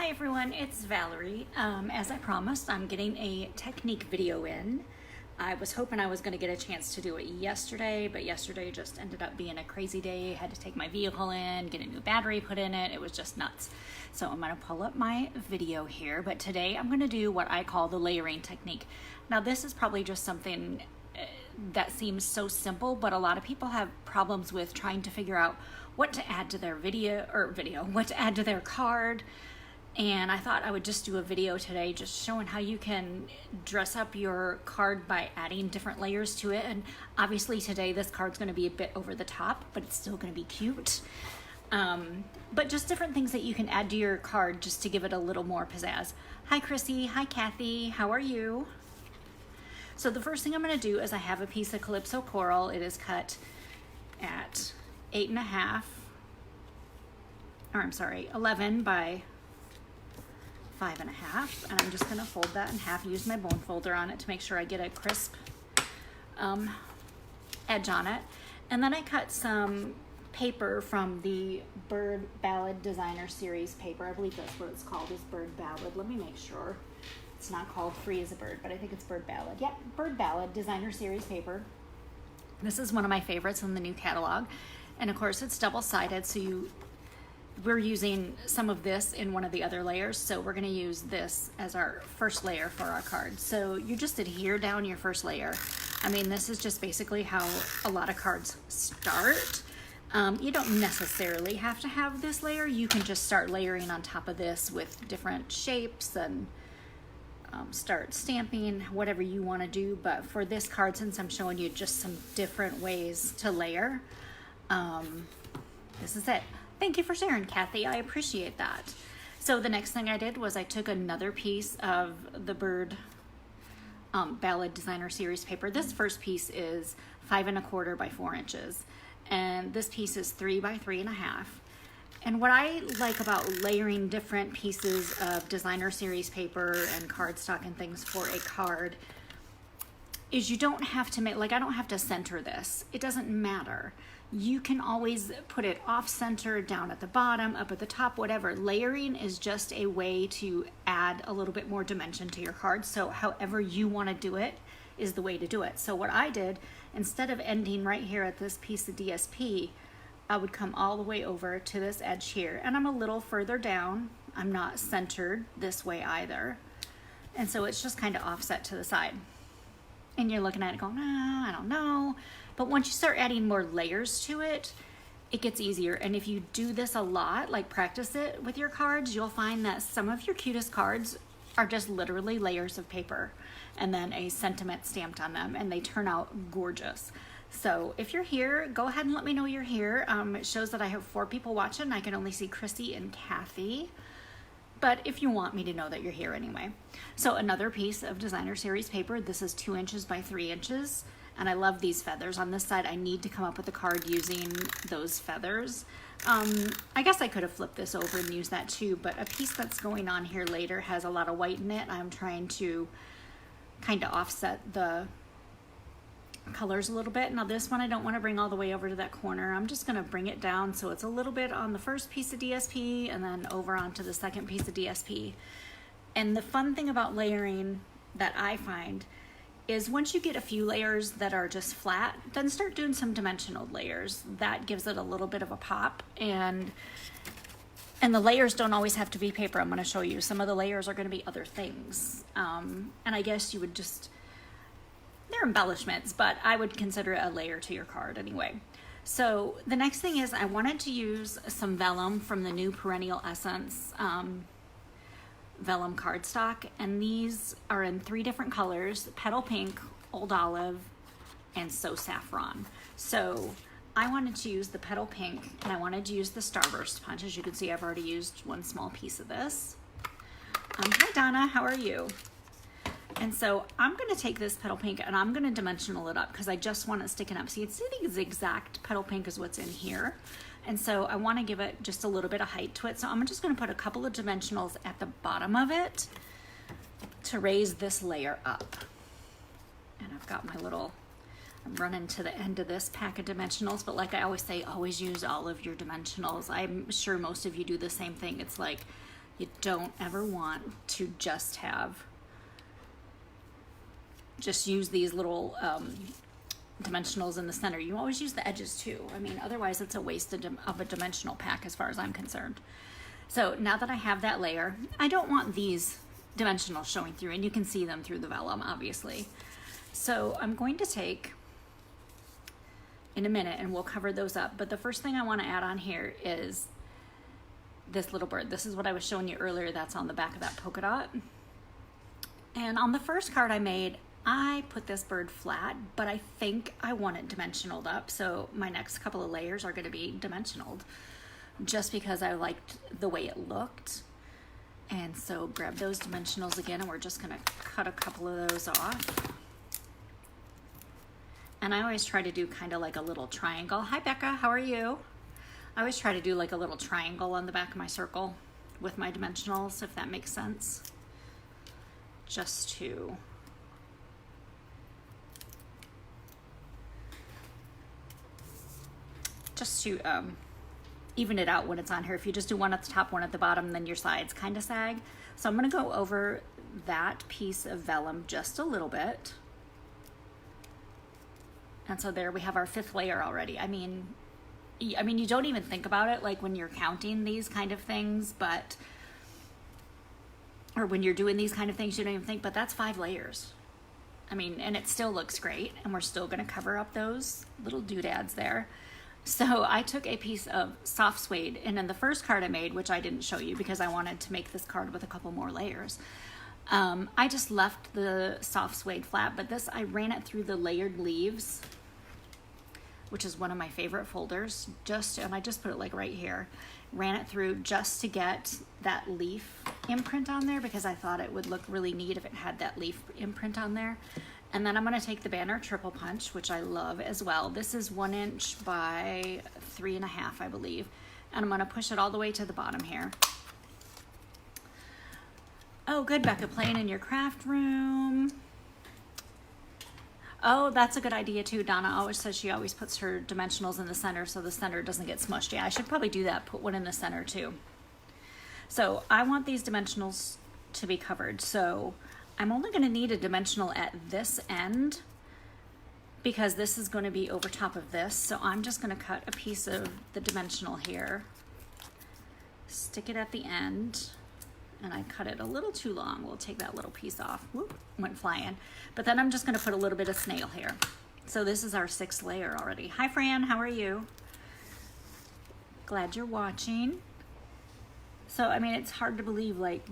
Hi everyone, it's Valerie. As I promised, I'm getting a technique video in. I was hoping I was going to get a chance to do it yesterday, but yesterday just ended up being a crazy day. I had to take my vehicle in, get a new battery put in it. It was just nuts. So I'm going to pull up my video here, but today I'm going to do what I call the layering technique. Now this is probably just something that seems so simple, but a lot of people have problems with trying to figure out what to add to their what to add to their card. And I thought I would just do a video today just showing how you can dress up your card by adding different layers to it. And obviously today this card's going to be a bit over the top, but it's still going to be cute. But just different things that you can add to your card just to give it a little more pizzazz. Hi Chrissy, hi Kathy, how are you? So the first thing I'm going to do is I have a piece of Calypso Coral. It is cut at 11 by 5.5, and I'm just going to fold that in half, use my bone folder on it to make sure I get a crisp edge on it. And then I cut some paper from the Bird Ballad Designer Series paper. I believe that's what it's called, is Bird Ballad. Let me make sure. It's not called Free as a Bird, but I think it's Bird Ballad. Yeah, Bird Ballad Designer Series paper. This is one of my favorites in the new catalog. And of course it's double-sided, so we're using some of this in one of the other layers, so we're going to use this as our first layer for our card. So you just adhere down your first layer. I mean, this is just basically how a lot of cards start. You don't necessarily have to have this layer. You can just start layering on top of this with different shapes and start stamping, whatever you want to do. But for this card, since I'm showing you just some different ways to layer, this is it. Thank you for sharing, Kathy. I appreciate that. So the next thing I did was I took another piece of the Bird Ballad Designer Series paper. This first piece is 5 1/4 by 4 inches, and this piece is 3 by 3.5. And what I like about layering different pieces of Designer Series paper and cardstock and things for a card is you don't have to make, like, I don't have to center this. It doesn't matter. You can always put it off center, down at the bottom, up at the top, whatever. Layering is just a way to add a little bit more dimension to your card. So however you want to do it is the way to do it. So what I did, instead of ending right here at this piece of DSP, I would come all the way over to this edge here, and I'm a little further down. I'm not centered this way either. And so it's just kind of offset to the side. And you're looking at it going, I don't know. But once you start adding more layers to it, it gets easier. And if you do this a lot, like practice it with your cards, you'll find that some of your cutest cards are just literally layers of paper and then a sentiment stamped on them, and they turn out gorgeous. So if you're here, go ahead and let me know you're here. It shows that I have 4 people watching. I can only see Chrissy and Kathy, but if you want me to know that you're here anyway. So another piece of Designer Series paper. This is 2 inches by 3 inches. And I love these feathers. On this side, I need to come up with a card using those feathers. I guess I could have flipped this over and used that too, but a piece that's going on here later has a lot of white in it. I'm trying to kind of offset the colors a little bit. Now this one I don't want to bring all the way over to that corner. I'm just going to bring it down so it's a little bit on the first piece of DSP and then over onto the second piece of DSP. And the fun thing about layering that I find is once you get a few layers that are just flat, then start doing some dimensional layers. That gives it a little bit of a pop, and the layers don't always have to be paper. I'm going to show you some of the layers are going to be other things, and I guess you would just, they're embellishments, but I would consider it a layer to your card anyway. So the next thing is I wanted to use some vellum from the new Perennial Essence vellum cardstock, and these are in 3 different colors: Petal Pink, Old Olive, and So Saffron. So I wanted to use the Petal Pink, and I wanted to use the Starburst Punch. As you can see, I've already used one small piece of this. Hi Donna, how are you? And so I'm going to take this Petal Pink and I'm going to dimensional it up because I just want it sticking up. So you can see the exact Petal Pink is what's in here. And so I want to give it just a little bit of height to it. So I'm just going to put a couple of dimensionals at the bottom of it to raise this layer up. And I've got my little, I'm running to the end of this pack of dimensionals, but like I always say, always use all of your dimensionals. I'm sure most of you do the same thing. It's like You don't ever want to just use these little dimensionals in the center. You always use the edges too. I mean, otherwise it's a waste of a dimensional pack as far as I'm concerned. So now that I have that layer, I don't want these dimensionals showing through, and you can see them through the vellum, obviously. So I'm going to take, in a minute, and we'll cover those up, but the first thing I want to add on here is this little bird. This is what I was showing you earlier that's on the back of that polka dot. And on the first card I made, I put this bird flat, but I think I want it dimensionaled up, so my next couple of layers are going to be dimensionaled, just because I liked the way it looked. And so grab those dimensionals again, and we're just going to cut a couple of those off. And I always try to do kind of like a little triangle. Hi Becca, how are you? I always try to do like a little triangle on the back of my circle with my dimensionals, if that makes sense. Just to even it out when it's on here. If you just do one at the top, one at the bottom, then your sides kind of sag. So I'm going to go over that piece of vellum just a little bit. And so there we have our 5th layer already. I mean, you don't even think about it like when you're counting these kind of things, or when you're doing these kind of things, you don't even think, but that's 5 layers. I mean, and it still looks great, and we're still going to cover up those little doodads there. So I took a piece of soft suede, and in the first card I made, which I didn't show you because I wanted to make this card with a couple more layers, I just left the soft suede flat, but this, I ran it through the layered leaves, which is one of my favorite folders, and I just put it like right here, ran it through just to get that leaf imprint on there, because I thought it would look really neat if it had that leaf imprint on there. And then I'm going to take the Banner Triple Punch, which I love as well. This is 1 inch by 3.5, I believe. And I'm going to push it all the way to the bottom here. Oh, good, Becca, playing in your craft room. Oh, that's a good idea too. Donna always says she always puts her dimensionals in the center so the center doesn't get smushed. Yeah, I should probably do that, put one in the center too. So I want these dimensionals to be covered. So I'm only going to need a dimensional at this end because this is going to be over top of this. So I'm just going to cut a piece of the dimensional here, stick it at the end, and I cut it a little too long. We'll take that little piece off. Whoop, went flying. But then I'm just going to put a little bit of snail here. So this is our 6th layer already. Hi Fran, how are you? Glad you're watching. So, I mean, it's hard to believe, like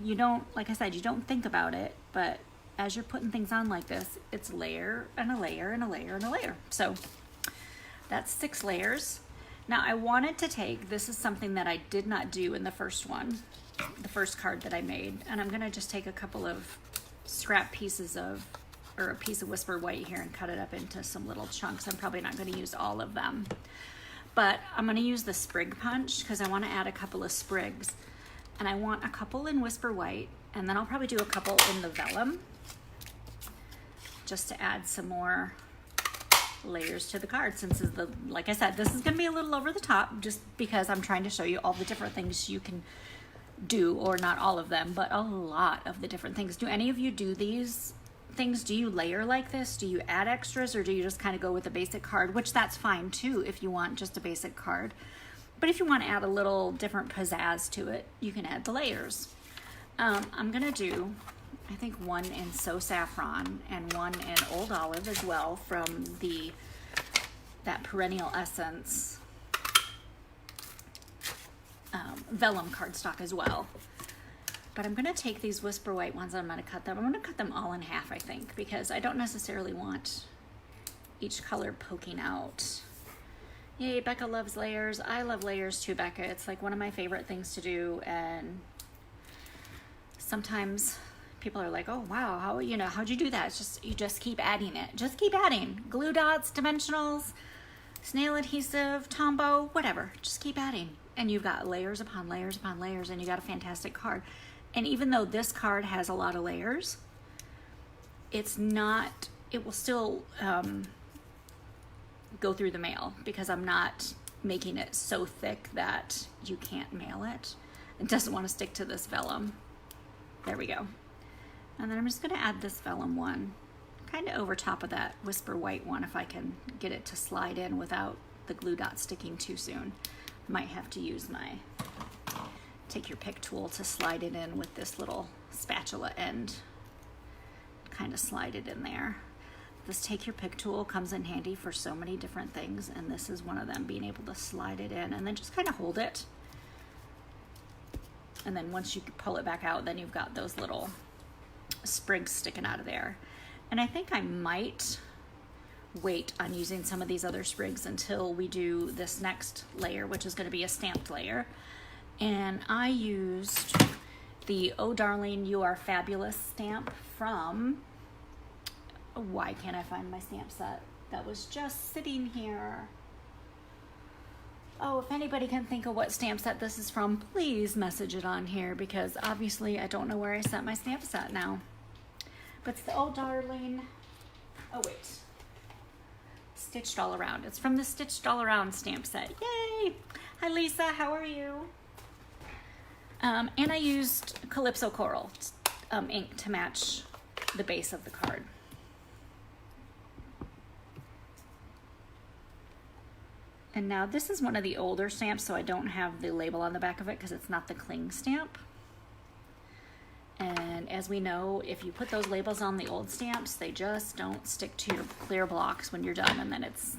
I said, you don't think about it, but as you're putting things on like this, it's layer and a layer and a layer and a layer. So that's 6 layers. Now I wanted to take, this is something that I did not do in the first one, the first card that I made, and I'm gonna just take a couple of scrap pieces or a piece of Whisper White here and cut it up into some little chunks. I'm probably not gonna use all of them, but I'm gonna use the sprig punch because I wanna add a couple of sprigs. And I want a couple in Whisper White, and then I'll probably do a couple in the vellum just to add some more layers to the card, since like I said, this is going to be a little over the top just because I'm trying to show you all the different things you can do, or not all of them, but a lot of the different things. Do any of you do these things? Do you layer like this? Do you add extras, or do you just kind of go with a basic card, which that's fine too if you want just a basic card. But if you want to add a little different pizzazz to it, you can add the layers. I'm going to do, I think, one in So Saffron and one in Old Olive as well from that Perennial Essence vellum cardstock as well. But I'm going to take these Whisper White ones and I'm going to cut them. I'm going to cut them all in half, I think, because I don't necessarily want each color poking out. Yay, Becca loves layers. I love layers too, Becca. It's like one of my favorite things to do, and sometimes people are like, oh wow, how'd you do that? It's just, you just keep adding it. Just keep adding. Glue dots, dimensionals, snail adhesive, Tombow, whatever. Just keep adding. And you've got layers upon layers upon layers, and you got a fantastic card. And even though this card has a lot of layers, it will still go through the mail because I'm not making it so thick that you can't mail it. It doesn't want to stick to this vellum. There we go. And then I'm just going to add this vellum one kind of over top of that Whisper White one if I can get it to slide in without the glue dot sticking too soon. Might have to use my take your pick tool to slide it in with this little spatula end. Kind of slide it in there. This take your pick tool comes in handy for so many different things, and this is one of them, being able to slide it in and then just kind of hold it. And then once you pull it back out, then you've got those little sprigs sticking out of there. And I think I might wait on using some of these other sprigs until we do this next layer, which is going to be a stamped layer. And I used the Oh Darling You Are Fabulous stamp from, why can't I find my stamp set? That was just sitting here. Oh, if anybody can think of what stamp set this is from, please message it on here, because obviously I don't know where I set my stamp set now. But it's the Oh Darling, oh wait, Stitched All Around. It's from the Stitched All Around stamp set. Yay! Hi Lisa, how are you? And I used Calypso Coral ink to match the base of the card. And now this is one of the older stamps, so I don't have the label on the back of it because it's not the cling stamp. And as we know, if you put those labels on the old stamps, they just don't stick to your clear blocks when you're done, and then it's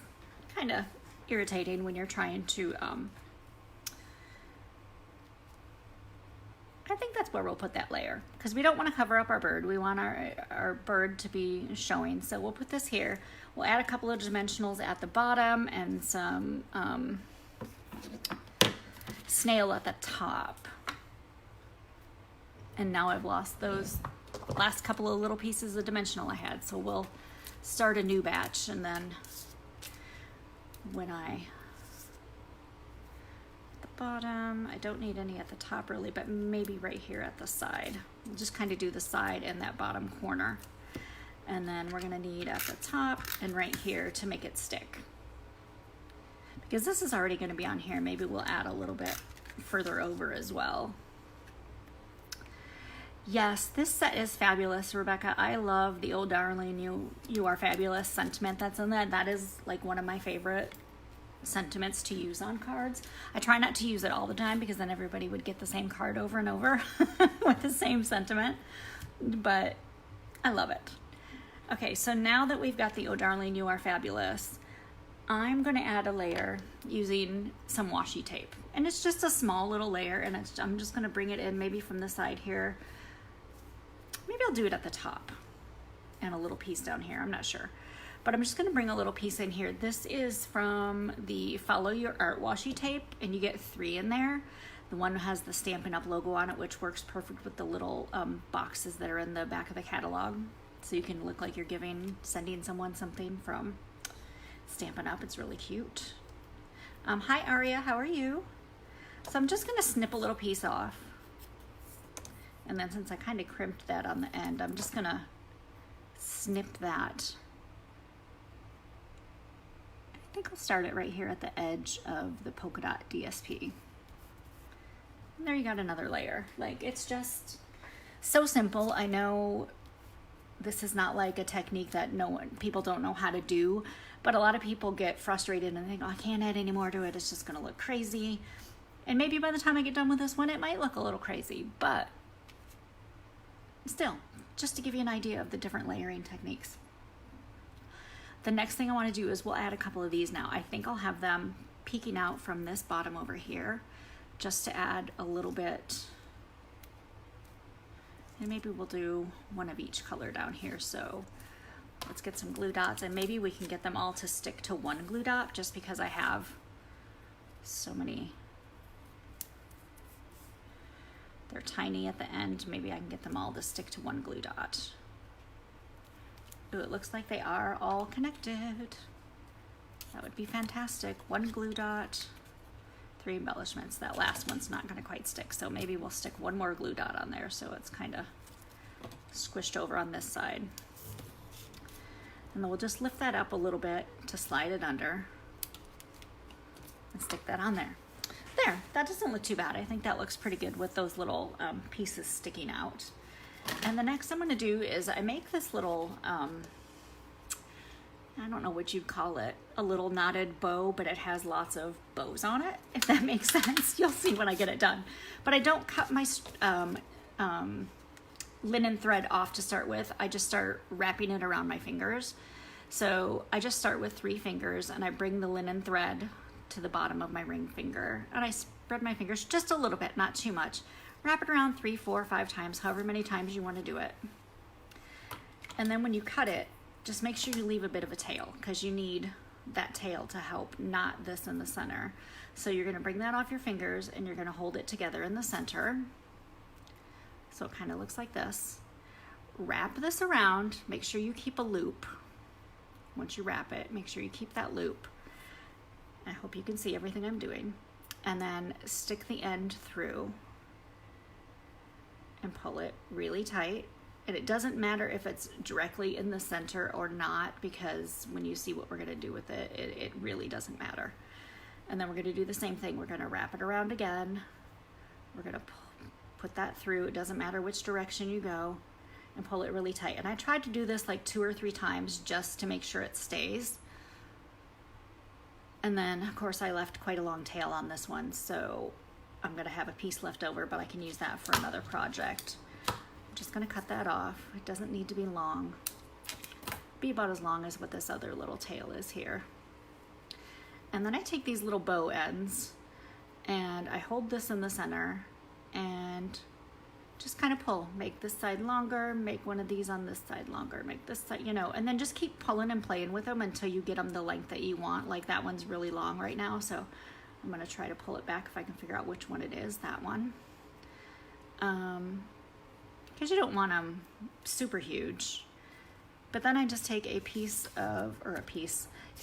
kind of irritating when you're trying to, I think that's where we'll put that layer, because we don't want to cover up our bird. We want our bird to be showing, so we'll put this here. We'll add a couple of dimensionals at the bottom and some snail at the top. And now I've lost those last couple of little pieces of dimensional I had, so we'll start a new batch, and then when I bottom, I don't need any at the top really, but maybe right here at the side. We'll just kind of do the side and that bottom corner. And then we're gonna need at the top and right here to make it stick. Because this is already gonna be on here, maybe we'll add a little bit further over as well. Yes, this set is fabulous, Rebecca. I love the Oh Darling You Are Fabulous sentiment that's in that. That is like one of my favorite sentiments to use on cards. I try not to use it all the time because then everybody would get the same card over and over with the same sentiment, but I love it. Okay, so now that we've got the Oh Darling You Are Fabulous, I'm going to add a layer using some washi tape, and it's just a small little layer, and I'm just going to bring it in maybe from the side here. Maybe I'll do it at the top and a little piece down here, I'm not sure. But I'm just going to bring a little piece in here. This is from the Follow Your Art washi tape, and you get 3 in there. The one has the Stampin' Up! Logo on it, which works perfect with the little boxes that are in the back of the catalog. So you can look like you're sending someone something from Stampin' Up! It's really cute. Hi Aria, how are you? So I'm just going to snip a little piece off. And then since I kind of crimped that on the end, I'm just going to snip that. I think I'll start it right here at the edge of the polka dot DSP. And there you got another layer. Like, it's just so simple. I know this is not like a technique that people don't know how to do, but a lot of people get frustrated and think, oh, I can't add any more to it. It's just going to look crazy. And maybe by the time I get done with this one, it might look a little crazy, but still, just to give you an idea of the different layering techniques. The next thing I want to do is we'll add a couple of these now. I think I'll have them peeking out from this bottom over here just to add a little bit. And maybe we'll do one of each color down here. So let's get some glue dots, and maybe we can get them all to stick to one glue dot just because I have so many. They're tiny at the end. Maybe I can get them all to stick to one glue dot. Ooh, it looks like they are all connected. That would be fantastic. One glue dot, 3 embellishments. That last one's not going to quite stick, so maybe we'll stick one more glue dot on there so it's kind of squished over on this side. And then we'll just lift that up a little bit to slide it under and stick that on there. There, that doesn't look too bad. I think that looks pretty good with those little pieces sticking out. And the next I'm going to do is I make this little, I don't know what you'd call it, a little knotted bow, but it has lots of bows on it, if that makes sense. You'll see when I get it done. But I don't cut my linen thread off to start with. I just start wrapping it around my fingers. So I just start with 3 fingers and I bring the linen thread to the bottom of my ring finger and I spread my fingers just a little bit, not too much. Wrap it around 3, 4, 5 times, however many times you want to do it. And then when you cut it, just make sure you leave a bit of a tail because you need that tail to help knot this in the center. So you're going to bring that off your fingers and you're going to hold it together in the center. So it kind of looks like this. Wrap this around, make sure you keep a loop. Once you wrap it, make sure you keep that loop. I hope you can see everything I'm doing. And then stick the end through and pull it really tight. And it doesn't matter if it's directly in the center or not, because when you see what we're gonna do with it, it really doesn't matter. And then we're gonna do the same thing. We're gonna wrap it around again. We're gonna put that through. It doesn't matter which direction you go, and pull it really tight. And I tried to do this like 2 or 3 times just to make sure it stays. And then of course I left quite a long tail on this one, so I'm gonna have a piece left over, but I can use that for another project. I'm just gonna cut that off. It doesn't need to be long. Be about as long as what this other little tail is here. And then I take these little bow ends and I hold this in the center and just kind of pull. Make this side longer, make one of these on this side longer, make this side, you know, and then just keep pulling and playing with them until you get them the length that you want. Like that one's really long right now, so I'm gonna try to pull it back if I can figure out which one it is, that one. Because you don't want them super huge. But then I just take a piece of,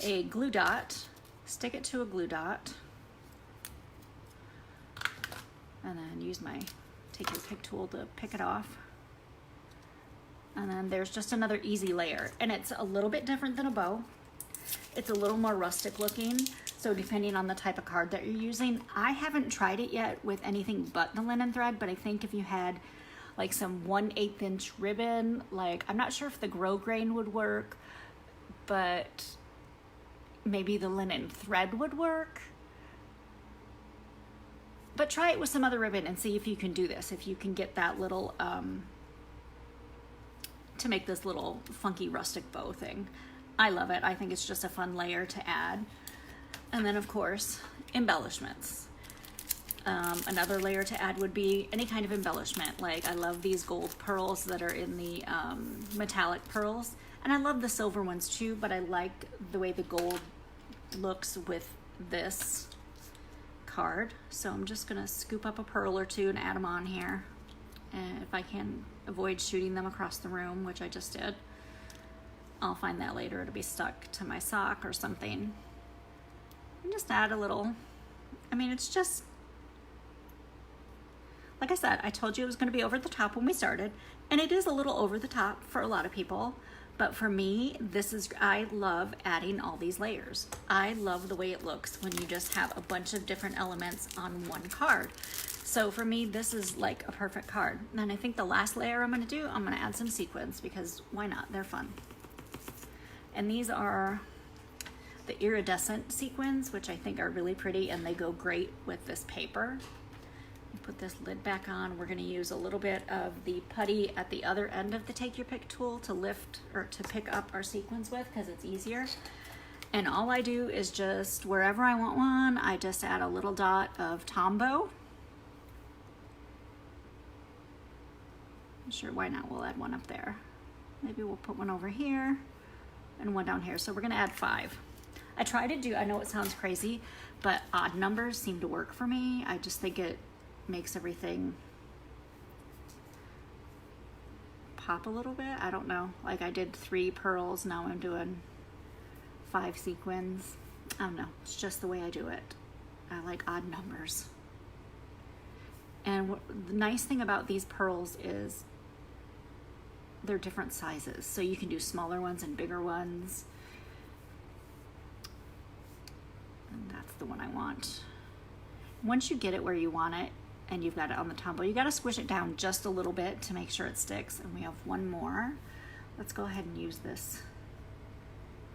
a glue dot, stick it to a glue dot, and then use my take your pick tool to pick it off. And then there's just another easy layer, and it's a little bit different than a bow. It's a little more rustic looking, so depending on the type of card that you're using. I haven't tried it yet with anything but the linen thread, but I think if you had like some 1/8 inch ribbon, like I'm not sure if the grosgrain would work, but maybe the linen thread would work. But try it with some other ribbon and see if you can do this, if you can get that little, to make this little funky rustic bow thing. I love it. I think it's just a fun layer to add. And then of course, embellishments. Another layer to add would be any kind of embellishment. Like I love these gold pearls that are in the metallic pearls. And I love the silver ones too, but I like the way the gold looks with this card. So I'm just gonna scoop up a pearl or two and add them on here. And if I can avoid shooting them across the room, which I just did, I'll find that later. It'll be stuck to my sock or something. And just add a little, I mean, it's just, like I said, I told you it was gonna be over the top when we started, and it is a little over the top for a lot of people. But for me, I love adding all these layers. I love the way it looks when you just have a bunch of different elements on one card. So for me, this is like a perfect card. And then I think the last layer I'm gonna add some sequins, because why not? They're fun. And these are the iridescent sequins, which I think are really pretty, and they go great with this paper. Put this lid back on. We're going to use a little bit of the putty at the other end of the take your pick tool to lift or to pick up our sequins with, because it's easier. And all I do is just wherever I want one, I just add a little dot of Tombow. Sure, why not? We'll add one up there. Maybe we'll put one over here and one down here. So we're going to add 5. I try to do, I know it sounds crazy, but odd numbers seem to work for me. I just think it makes everything pop a little bit. I don't know. Like I did 3 pearls, now I'm doing 5 sequins. I don't know. It's just the way I do it. I like odd numbers. And the nice thing about these pearls is they're different sizes. So you can do smaller ones and bigger ones. And that's the one I want. once you get it where you want it and you've got it on the tumble, you got to squish it down just a little bit to make sure it sticks. And we have one more. Let's go ahead and use this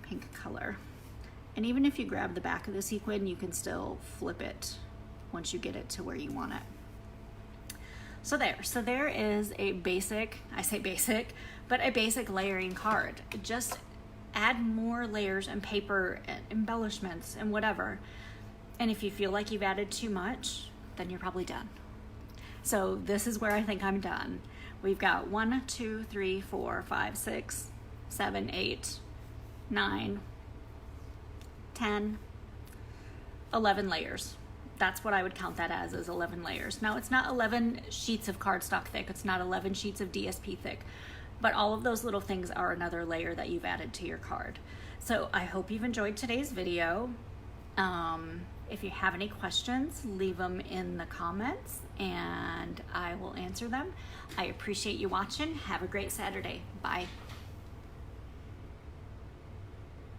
pink color. And even if you grab the back of the sequin, you can still flip it once you get it to where you want it. So there is a basic, I say basic, but a basic layering card. Just add more layers and paper and embellishments and whatever. And if you feel like you've added too much, then you're probably done. So this is where I think I'm done. We've got 1, 2, 3, 4, 5, 6, 7, 8, 9, 10, 11 layers. That's what I would count that as, is 11 layers. Now, it's not 11 sheets of cardstock thick. It's not 11 sheets of DSP thick. But all of those little things are another layer that you've added to your card. So I hope you've enjoyed today's video. If you have any questions, leave them in the comments and I will answer them. I appreciate you watching. Have a great Saturday. Bye.